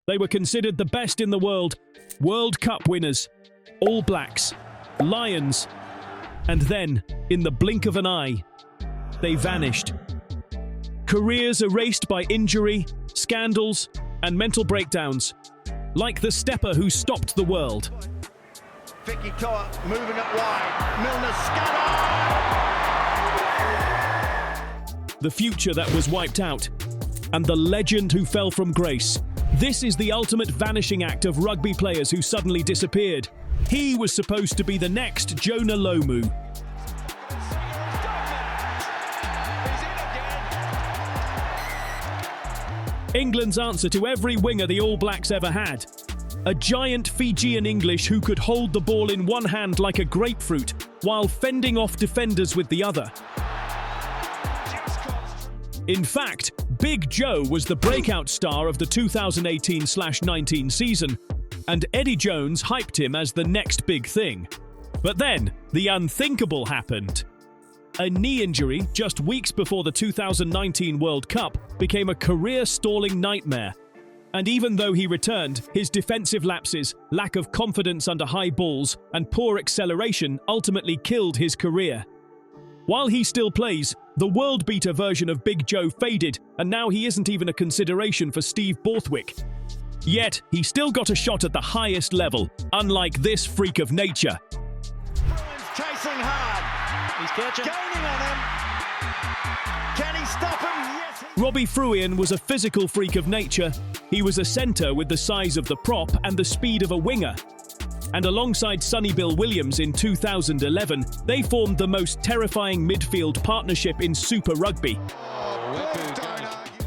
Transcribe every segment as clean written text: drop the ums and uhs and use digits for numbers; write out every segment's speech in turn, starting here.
They were considered the best in the world, World Cup winners, All Blacks, Lions, and then, in the blink of an eye, they vanished. Careers erased by injury, scandals, and mental breakdowns, like the stepper who stopped the world. Vicky Toa moving up wide, Milner scudder! The future that was wiped out, and the legend who fell from grace. This is the ultimate vanishing act of rugby players who suddenly disappeared. He was supposed to be the next Jonah Lomu. England's answer to every winger the All Blacks ever had. A giant Fijian English who could hold the ball in one hand like a grapefruit while fending off defenders with the other. In fact, Big Joe was the breakout star of the 2018-19 season, and Eddie Jones hyped him as the next big thing. But then, the unthinkable happened. A knee injury just weeks before the 2019 World Cup became a career-stalling nightmare. And even though he returned, his defensive lapses, lack of confidence under high balls, and poor acceleration ultimately killed his career. While he still plays, the world-beater version of Big Joe faded, and now he isn't even a consideration for Steve Borthwick. Yet, he still got a shot at the highest level, unlike this freak of nature. Bruins chasing hard. He's catching. Gaining on him. Can he stop him? Yes, he... Robbie Fruian was a physical freak of nature. He was a centre with the size of the prop and the speed of a winger. And alongside Sonny Bill Williams in 2011, they formed the most terrifying midfield partnership in Super Rugby.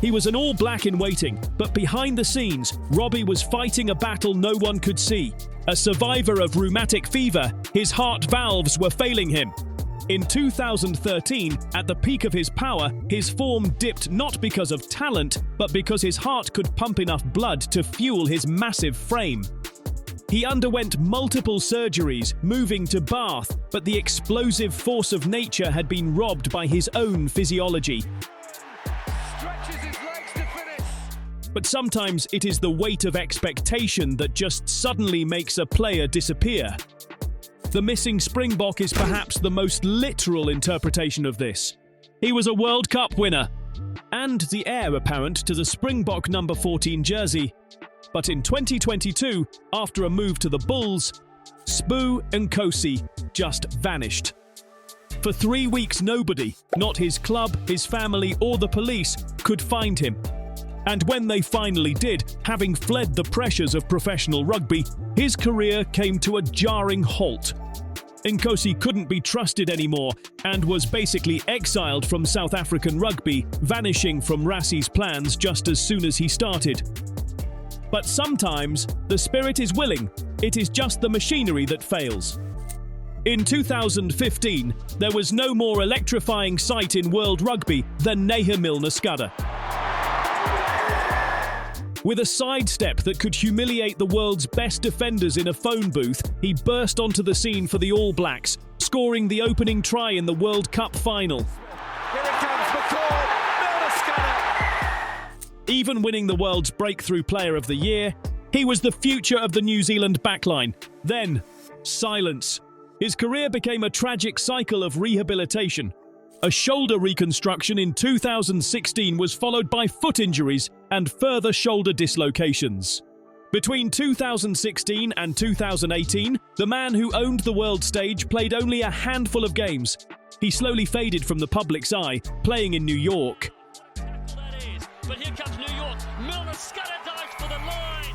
He was an All Black in waiting, but behind the scenes, Robbie was fighting a battle no one could see. A survivor of rheumatic fever, his heart valves were failing him. In 2013, at the peak of his power, his form dipped not because of talent, but because his heart could pump enough blood to fuel his massive frame. He underwent multiple surgeries, moving to Bath, but the explosive force of nature had been robbed by his own physiology. Stretches his legs to finish. But sometimes it is the weight of expectation that just suddenly makes a player disappear. The missing Springbok is perhaps the most literal interpretation of this. He was a World Cup winner, and the heir apparent to the Springbok number 14 jersey. But in 2022, after a move to the Bulls, Sbu Nkosi just vanished. For 3 weeks, nobody, not his club, his family, or the police, could find him. And when they finally did, having fled the pressures of professional rugby, his career came to a jarring halt. Nkosi couldn't be trusted anymore and was basically exiled from South African rugby, vanishing from Rassie's plans just as soon as he started. But sometimes, the spirit is willing, it is just the machinery that fails. In 2015, there was no more electrifying sight in world rugby than Neha Milner Scudder. With a sidestep that could humiliate the world's best defenders in a phone booth, he burst onto the scene for the All Blacks, scoring the opening try in the World Cup final. Here it comes, McCall, Milner scudder. Even winning the world's Breakthrough Player of the Year, he was the future of the New Zealand backline. Then, silence. His career became a tragic cycle of rehabilitation. A shoulder reconstruction in 2016 was followed by foot injuries and further shoulder dislocations. Between 2016 and 2018, the man who owned the world stage played only a handful of games. He slowly faded from the public's eye, playing in New York. But here comes New York. Milner Scudder dives for the line.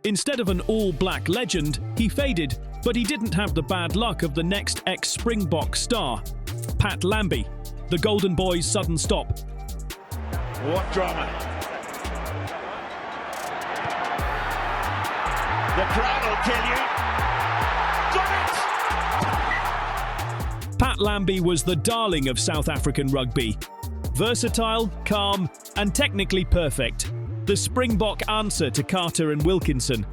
Instead of an all-black legend, he faded, but he didn't have the bad luck of the next ex-Springbok star, Pat Lambie, the Golden Boys' sudden stop. What drama. The crowd will kill you. Got it! Pat Lambie was the darling of South African rugby. Versatile, calm, and technically perfect. The Springbok answer to Carter and Wilkinson.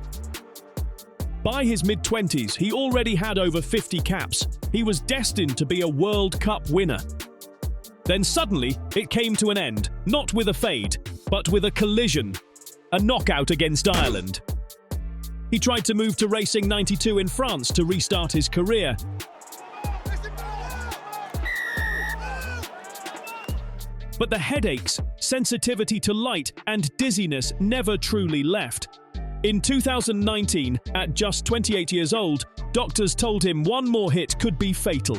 By his mid-20s, he already had over 50 caps. He was destined to be a World Cup winner. Then suddenly, it came to an end, not with a fade, but with a collision. a knockout against Ireland. He tried to move to Racing 92 in France to restart his career. But the headaches, sensitivity to light, and dizziness never truly left. In 2019, at just 28 years old, doctors told him one more hit could be fatal.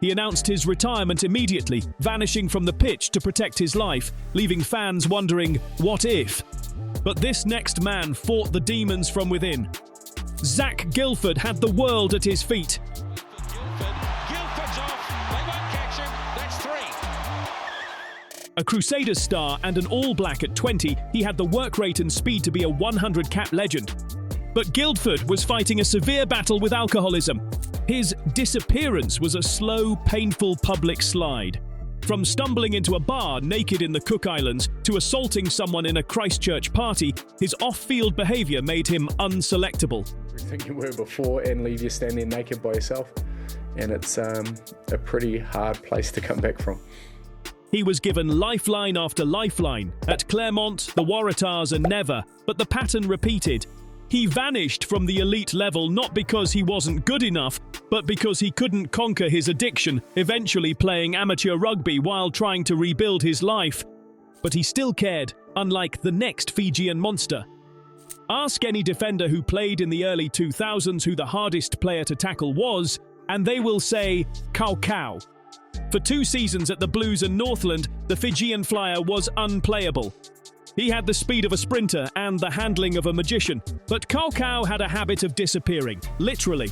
He announced his retirement immediately, vanishing from the pitch to protect his life, leaving fans wondering, what if? But this next man fought the demons from within. Zach Guilford had the world at his feet. Guilford's off. They won't catch him. That's 3. A Crusaders star and an All Black at 20, he had the work rate and speed to be a 100-cap legend. But Guildford was fighting a severe battle with alcoholism. His disappearance was a slow, painful public slide. From stumbling into a bar naked in the Cook Islands to assaulting someone in a Christchurch party, his off-field behaviour made him unselectable. Everything you were before and leave you standing naked by yourself. And it's a pretty hard place to come back from. He was given lifeline after lifeline at Claremont, the Waratahs and Never, but the pattern repeated. He vanished from the elite level not because he wasn't good enough, but because he couldn't conquer his addiction, eventually playing amateur rugby while trying to rebuild his life. But he still cared, unlike the next Fijian monster. Ask any defender who played in the early 2000s who the hardest player to tackle was, and they will say, Cow Cow. For 2 seasons at the Blues and Northland, the Fijian flyer was unplayable. He had the speed of a sprinter and the handling of a magician, but Cow Cow had a habit of disappearing, literally.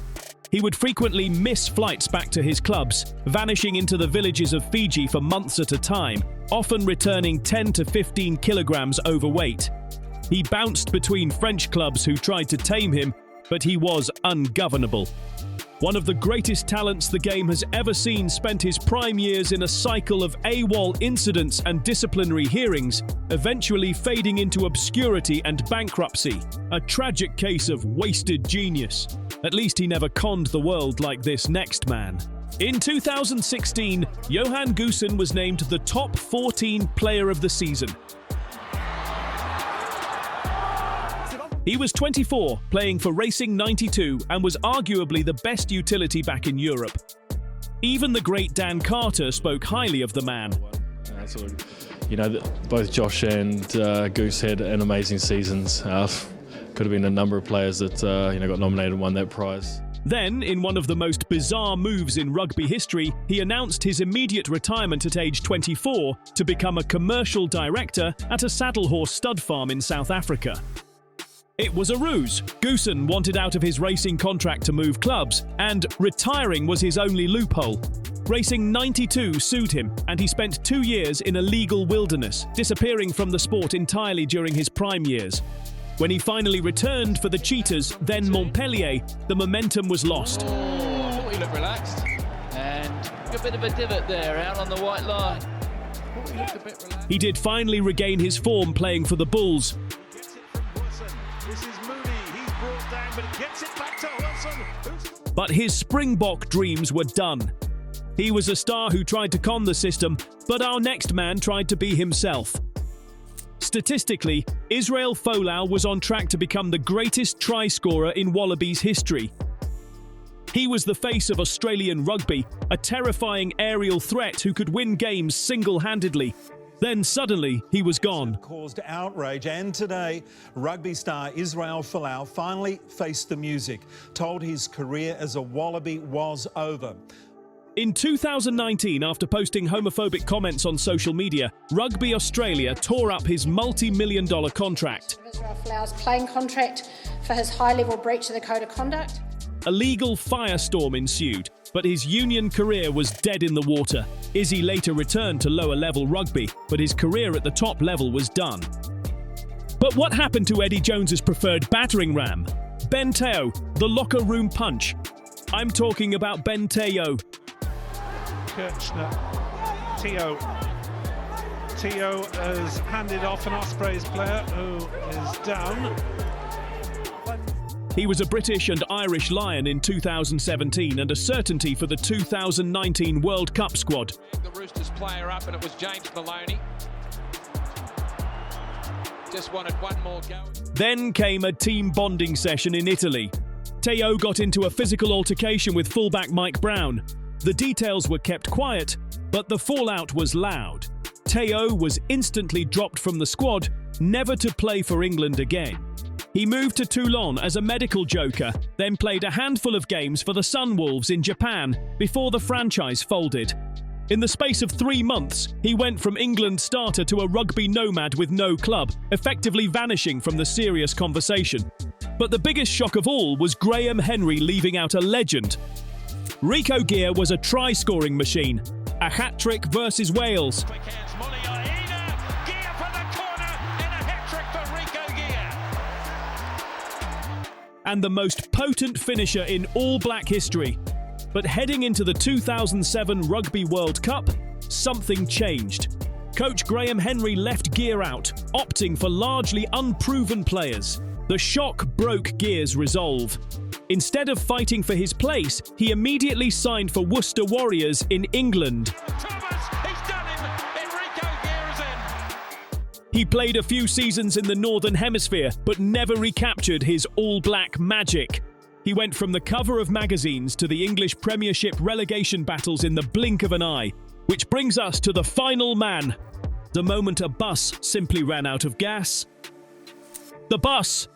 He would frequently miss flights back to his clubs, vanishing into the villages of Fiji for months at a time, often returning 10 to 15 kilograms overweight. He bounced between French clubs who tried to tame him, but he was ungovernable. One of the greatest talents the game has ever seen spent his prime years in a cycle of AWOL incidents and disciplinary hearings, eventually fading into obscurity and bankruptcy. A tragic case of wasted genius. At least he never conned the world like this next man. In 2016, Johan Goosen was named the top 14 player of the season. He was 24, playing for Racing 92, and was arguably the best utility back in Europe. Even the great Dan Carter spoke highly of the man. Both Josh and Goose had an amazing seasons. Could have been a number of players that got nominated and won that prize. Then, in one of the most bizarre moves in rugby history, he announced his immediate retirement at age 24 to become a commercial director at a saddle horse stud farm in South Africa. It was a ruse. Goosen wanted out of his racing contract to move clubs, and retiring was his only loophole. Racing 92 sued him, and he spent 2 years in a legal wilderness, disappearing from the sport entirely during his prime years. When he finally returned for the Cheetahs, then Montpellier, the momentum was lost. I thought he looked relaxed. And a bit of a divot there out on the white line. I thought he looked a bit relaxed. He did finally regain his form playing for the Bulls. This is Mooney. He's brought down, but gets it back to Wilson. But his Springbok dreams were done. He was a star who tried to con the system, but our next man tried to be himself. Statistically, Israel Folau was on track to become the greatest try scorer in Wallabies history. He was the face of Australian rugby, a terrifying aerial threat who could win games single-handedly. Then suddenly, he was gone. Caused outrage, and today, rugby star Israel Folau finally faced the music, told his career as a Wallaby was over. In 2019, after posting homophobic comments on social media, Rugby Australia tore up his multi-million-dollar contract. Israel Folau's playing contract for his high-level breach of the Code of Conduct. A legal firestorm ensued, but his union career was dead in the water. Izzy later returned to lower-level rugby, but his career at the top level was done. But what happened to Eddie Jones's preferred battering ram? Ben Teo, the locker room punch. I'm talking about Ben Teo. Kirchner, Teo has handed off an Ospreys player who is down. He was a British and Irish Lion in 2017 and a certainty for the 2019 World Cup squad. The Roosters player up, and it was James Maloney. Just wanted one more go. Then came a team bonding session in Italy. Teo got into a physical altercation with fullback Mike Brown. The details were kept quiet, but the fallout was loud. Teo was instantly dropped from the squad, never to play for England again. He moved to Toulon as a medical joker, then played a handful of games for the Sunwolves in Japan before the franchise folded. In the space of 3 months, he went from England starter to a rugby nomad with no club, effectively vanishing from the serious conversation. But the biggest shock of all was Graham Henry leaving out a legend. Rico Gear was a try-scoring machine. A hat-trick versus Wales. And the most potent finisher in All Black history. But heading into the 2007 Rugby World Cup, something changed. Coach Graham Henry left Gear out, opting for largely unproven players. The shock broke Gear's resolve. Instead of fighting for his place, he immediately signed for Worcester Warriors in England. He played a few seasons in the Northern Hemisphere, but never recaptured his all-black magic. He went from the cover of magazines to the English Premiership relegation battles in the blink of an eye. Which brings us to the final man. The moment a bus simply ran out of gas. The bus!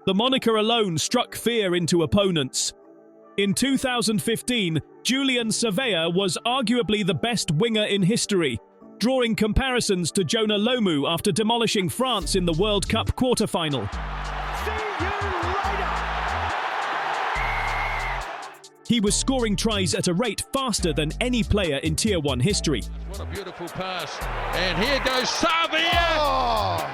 The moniker alone struck fear into opponents. In 2015, Julian Savea was arguably the best winger in history, drawing comparisons to Jonah Lomu after demolishing France in the World Cup quarter-final. He was scoring tries at a rate faster than any player in Tier 1 history. What a beautiful pass. And here goes Savea! Oh,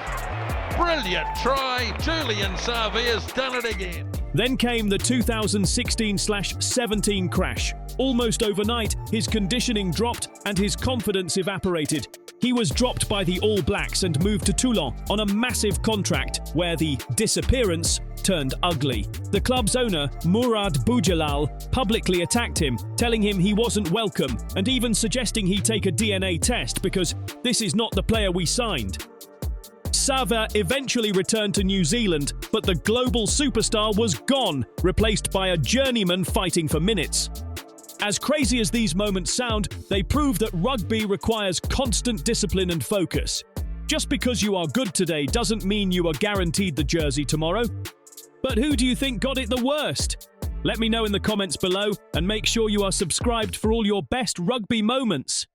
brilliant try. Julian Savea's done it again. Then came the 2016/17 crash. Almost overnight, his conditioning dropped and his confidence evaporated. He was dropped by the All Blacks and moved to Toulon on a massive contract where the disappearance turned ugly. The club's owner, Murad Boujalal, publicly attacked him, telling him he wasn't welcome and even suggesting he take a DNA test because this is not the player we signed. Sava eventually returned to New Zealand, but the global superstar was gone, replaced by a journeyman fighting for minutes. As crazy as these moments sound, they prove that rugby requires constant discipline and focus. Just because you are good today doesn't mean you are guaranteed the jersey tomorrow. But who do you think got it the worst? Let me know in the comments below and make sure you are subscribed for all your best rugby moments.